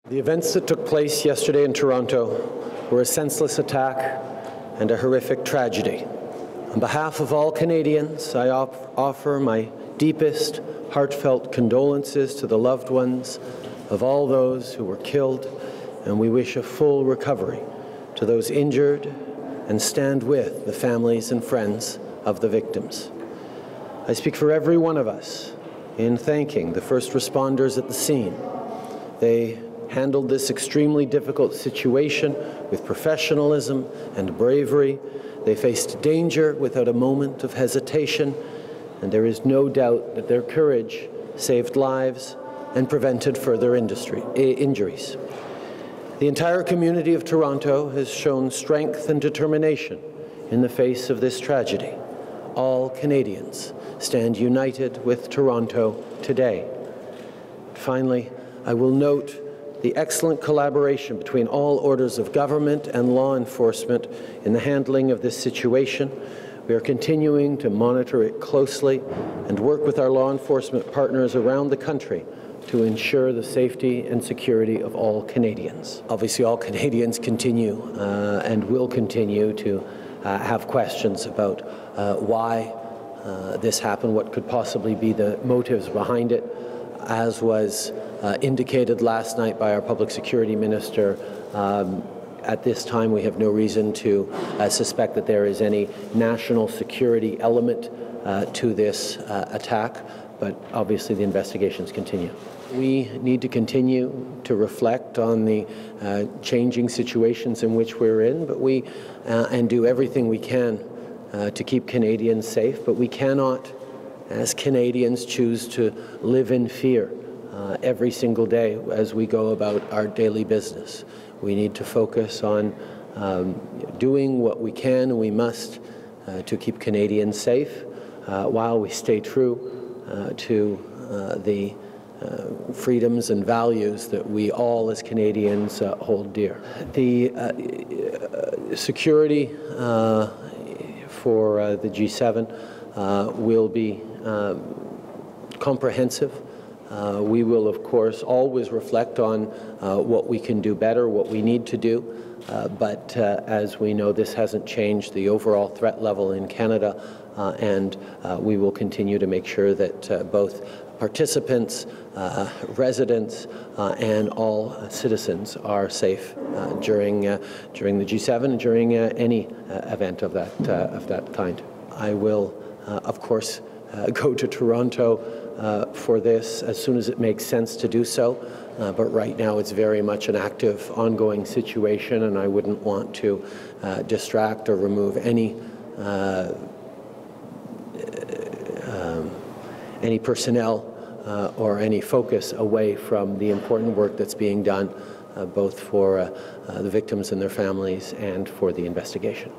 The events that took place yesterday in Toronto were a senseless attack and a horrific tragedy. On behalf of all Canadians, I offer my deepest, heartfelt condolences to the loved ones of all those who were killed, and we wish a full recovery to those injured and stand with the families and friends of the victims. I speak for every one of us in thanking the first responders at the scene. They handled this extremely difficult situation with professionalism and bravery. They faced danger without a moment of hesitation, and there is no doubt that their courage saved lives and prevented further injuries. The entire community of Toronto has shown strength and determination in the face of this tragedy. All Canadians stand united with Toronto today. Finally, I will note the excellent collaboration between all orders of government and law enforcement in the handling of this situation. We are continuing to monitor it closely and work with our law enforcement partners around the country to ensure the safety and security of all Canadians. Obviously, all Canadians continue and will continue to have questions about why this happened, what could possibly be the motives behind it. As was indicated last night by our Public Security Minister, at this time we have no reason to suspect that there is any national security element to this attack, but obviously the investigations continue. We need to continue to reflect on the changing situations in which we're in, but and do everything we can to keep Canadians safe, but we cannot, as Canadians, choose to live in fear every single day as we go about our daily business. We need to focus on doing what we can and we must to keep Canadians safe while we stay true to the freedoms and values that we all as Canadians hold dear. The security for the G7 will be comprehensive. We will, of course, always reflect on what we can do better, what we need to do, but as we know, this hasn't changed the overall threat level in Canada, and we will continue to make sure that both participants, residents, and all citizens are safe during the G7 and during any event of that kind. I will, of course, go to Toronto for this as soon as it makes sense to do so, but right now it's very much an active, ongoing situation, and I wouldn't want to distract or remove any personnel or any focus away from the important work that's being done, both for the victims and their families and for the investigation.